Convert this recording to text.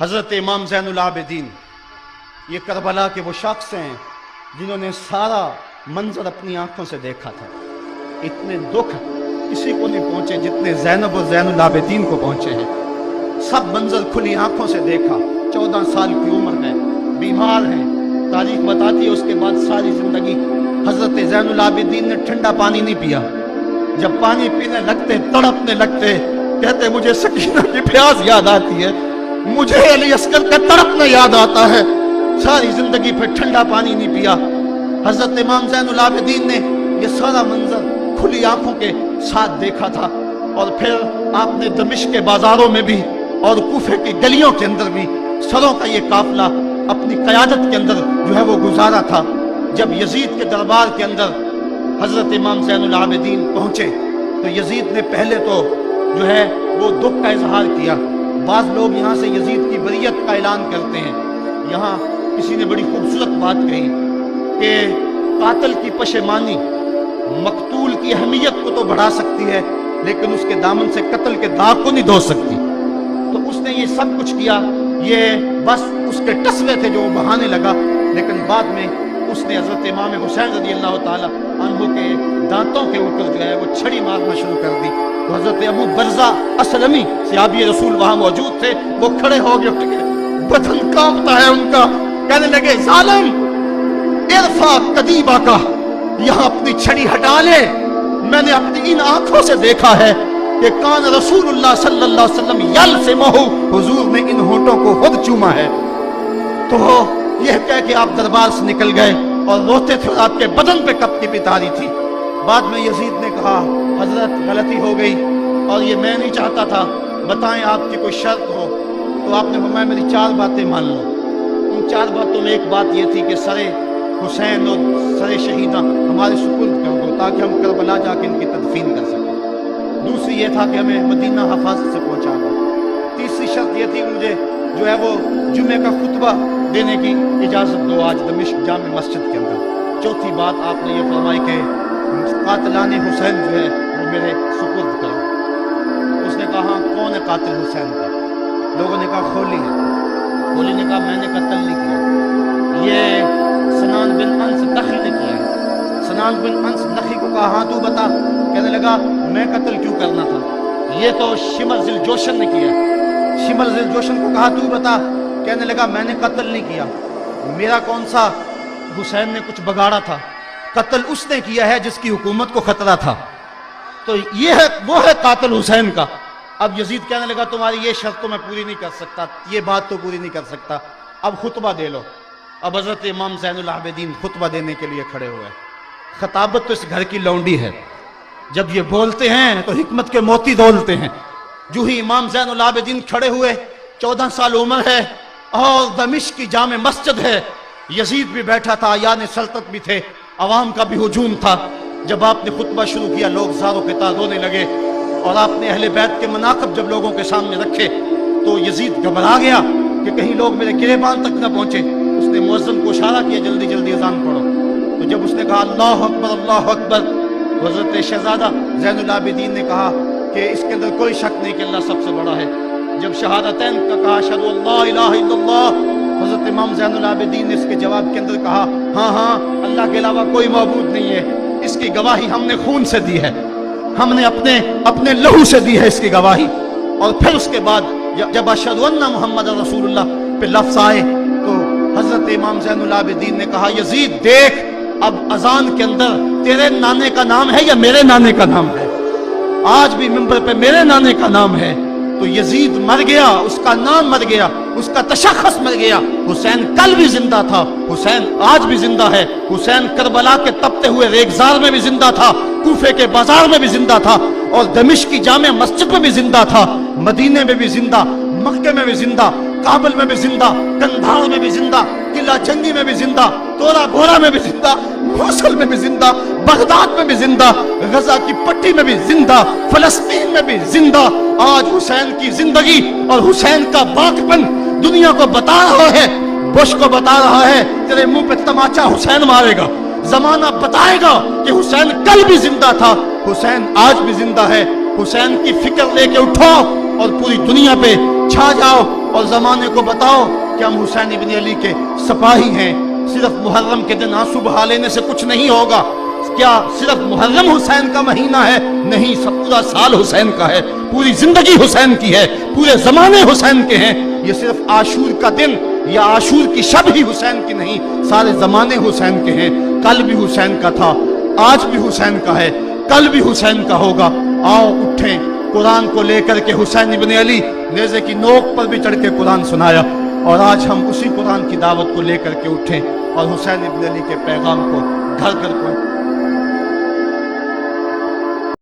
حضرت امام زین العابدین یہ کربلا کے وہ شخص ہیں جنہوں نے سارا منظر اپنی آنکھوں سے دیکھا تھا۔ اتنے دکھ کسی کو نہیں پہنچے جتنے زینب و زین العابدین کو پہنچے ہیں۔ سب منظر کھلی آنکھوں سے دیکھا۔ 14 سال کی عمر ہے، بیمار ہیں، تاریخ بتاتی ہے اس کے بعد ساری زندگی حضرت زین العابدین نے ٹھنڈا پانی نہیں پیا۔ جب پانی پینے لگتے تڑپنے لگتے، کہتے مجھے سکینہ کی پیاس یاد آتی ہے، مجھے علی اصغر کا تڑپنا یاد آتا ہے۔ ساری زندگی پھر ٹھنڈا پانی نہیں پیا۔ حضرت امام زین العابدین نے یہ سارا منظر کھلی آنکھوں کے ساتھ دیکھا تھا، اور پھر آپ نے دمشق کے بازاروں میں بھی اور کوفے کی گلیوں کے اندر بھی سروں کا یہ قافلہ اپنی قیادت کے اندر جو ہے وہ گزارا تھا۔ جب یزید کے دربار کے اندر حضرت امام زین العابدین پہنچے تو یزید نے پہلے تو جو ہے وہ دکھ کا اظہار کیا۔ بعض لوگ یہاں سے یزید کی بریت کا اعلان کرتے ہیں۔ یہاں کسی نے بڑی خوبصورت بات کہی کہ قاتل کی پشیمانی مقتول کی اہمیت کو تو بڑھا سکتی ہے، لیکن اس کے دامن سے قتل کے داغ کو نہیں دھو سکتی۔ تو اس نے یہ سب کچھ کیا، یہ بس اس کے ٹسلے تھے جو وہ بہانے لگا، لیکن بعد میں اس نے حضرت امام حسین رضی اللہ تعالی عنہ کے دانتوں کے اوپر جو ہے وہ چھڑی مارنا شروع کر دی۔ تو حضرت ابو برزہ اسلمی صحابی رسول وہاں موجود تھے، وہ کھڑے ہو گئے، اٹھ گئے، بدن کانپتا ہے ان کا، کہنے لگے ظالم ارفع قدیبہ کا، یہاں اپنی چھڑی ہٹا لے، میں نے اپنی ان آنکھوں سے دیکھا ہے کہ کان رسول اللہ صلی اللہ علیہ وسلم یلسمہ، حضور نے ان ہونٹوں کو خود چوما ہے۔ تو یہ کہہ کہ آپ دربار سے نکل گئے اور روتے تھے، اور آپ کے بدن پہ کپ کی پتاری تھی۔ بعد میں یزید نے کہا حضرت غلطی ہو گئی اور یہ میں نہیں چاہتا تھا، بتائیں آپ کی کوئی شرط ہو۔ تو آپ نے فرمایا میری 4 باتیں مان لو۔ ان 4 باتوں میں ایک بات یہ تھی کہ سر حسین اور سر شہیدہ ہمارے سپرد کر دو تاکہ ہم کربلا جا کے ان کی تدفین کر سکیں۔ دوسری یہ تھا کہ ہمیں مدینہ حفاظت سے پہنچا دو۔ تیسری شرط یہ تھی کہ مجھے جو ہے وہ جمعے کا خطبہ دینے کی اجازت دو آج دمشق جامع مسجد کے اندر۔ چوتھی بات آپ نے یہ فرمائی کہ قاتلان حسین جو ہے وہ میرے سپرد کرو۔ اس نے کہا ہاں کون ہے قاتل حسین کا؟ لوگوں نے کہا کھولی ہے۔ کھولی نے کہا میں نے قتل نہیں کیا، یہ سنان بن انس نخی نے کیا ہے۔ سنان بن انس نخی کو کہا ہاں تو بتا، کہنے لگا میں قتل کیوں کرنا تھا، یہ تو شمر ذی الجوشن نے کیا۔ شمر ذی الجوشن کو کہا تو بتا، کہنے لگا میں نے قتل نہیں کیا، میرا کون سا حسین نے کچھ بگاڑا تھا، قتل اس نے کیا ہے جس کی حکومت کو خطرہ تھا۔ تو یہ ہے وہ ہے قاتل حسین کا۔ اب یزید کہنے لگا تمہاری یہ شرط تو میں پوری نہیں کر سکتا، یہ بات تو پوری نہیں کر سکتا، اب خطبہ دے لو۔ اب حضرت امام زین العابدین خطبہ دینے کے لیے کھڑے ہوئے۔ خطابت تو اس گھر کی لونڈی ہے، جب یہ بولتے ہیں تو حکمت کے موتی دولتے ہیں۔ جو ہی امام زین العابدین کھڑے ہوئے، 14 سال عمر ہے اور دمشق کی جامع مسجد ہے، یزید بھی بیٹھا تھا، یعنی سلطنت بھی تھے، عوام کا بھی ہجوم تھا۔ جب آپ نے خطبہ شروع کیا لوگ زار و قطار رونے لگے، اور آپ نے اہل بیت کے مناقب جب لوگوں کے سامنے رکھے تو یزید گھبرا گیا کہ کہیں لوگ میرے گریبان تک نہ پہنچے۔ اس نے مؤذن کو اشارہ کیا جلدی جلدی اذان پڑھو۔ تو جب اس نے کہا اللہ اکبر اللہ اکبر، تو حضرت شہزادہ زین العابدین نے کہا کہ اس کے اندر کوئی شک نہیں کہ اللہ سب سے بڑا ہے۔ جب شہادتین کا کہا اشہد ان لا الہ الا اللہ، حضرت امام زین العابدین نے اس کے جواب کے اندر کہا ہاں ہاں اللہ کے علاوہ کوئی معبود نہیں ہے، اس کی گواہی ہم نے خون سے دی ہے، ہم نے اپنے لہو سے دی ہے اس کی گواہی۔ اور پھر اس کے بعد جب اشہد ان محمد رسول اللہ پہ لفظ آئے تو حضرت امام زین العابدین نے کہا یزید دیکھ اب اذان کے اندر تیرے نانے کا نام ہے یا میرے نانے کا نام ہے؟ آج بھی منبر پہ میرے نانے کا نام ہے۔ تو یزید مر گیا، اس کا نام مر گیا، اس کا تشخص مر گیا۔ حسین کل بھی زندہ تھا، حسین آج بھی زندہ ہے، حسین کربلا کے تپتے ہوئے ریگزار میں بھی زندہ تھا، کوفے کے بازار میں بھی زندہ تھا، اور دمشق کی جامع مسجد میں بھی زندہ تھا، مدینے میں بھی زندہ، مکے میں بھی زندہ، کابل میں بھی زندہ، کندھار میں بھی زندہ، قلعہ جنگی میں بھی زندہ، تورا بورا میں بھی زندہ، موصل میں بھی زندہ، بغداد میں بھی زندہ، غزہ کی پٹی میں بھی زندہ، فلسطین میں بھی زندہ۔ آج حسین کی زندگی اور حسین کا باقپن دنیا کو بتا رہا ہے، بش کو بتا رہا ہے تیرے منہ پہ تماچا حسین مارے گا۔ زمانہ بتائے گا کہ حسین کل بھی زندہ تھا، حسین آج بھی زندہ ہے۔ حسین کی فکر لے کے اٹھو اور پوری دنیا پہ چھا جاؤ۔ اور زمانے کو بتاؤ کہ ہم حسین ابن علی کے سپاہی ہیں، صرف محرم کے دن آنسو بہا لینے سے کچھ نہیں ہوگا۔ کیا صرف محرم حسین کا مہینہ ہے؟ نہیں، سب پورا سال حسین کا ہے، پوری زندگی حسین کی ہے، پورے زمانے حسین کے ہیں۔ یہ صرف عاشور کا دن یا عاشور کی شب ہی حسین کی نہیں، سارے زمانے حسین کے ہیں۔ کل بھی حسین کا تھا، آج بھی حسین کا ہے، کل بھی حسین کا ہوگا۔ آؤ اٹھیں، قرآن کو لے کر کے حسین ابن علی نیزے کی نوک پر بھی چڑھ کے قرآن سنایا، اور آج ہم اسی قرآن کی دعوت کو لے کر کے اٹھیں اور حسین ابن علی کے پیغام کو گھر گھر کو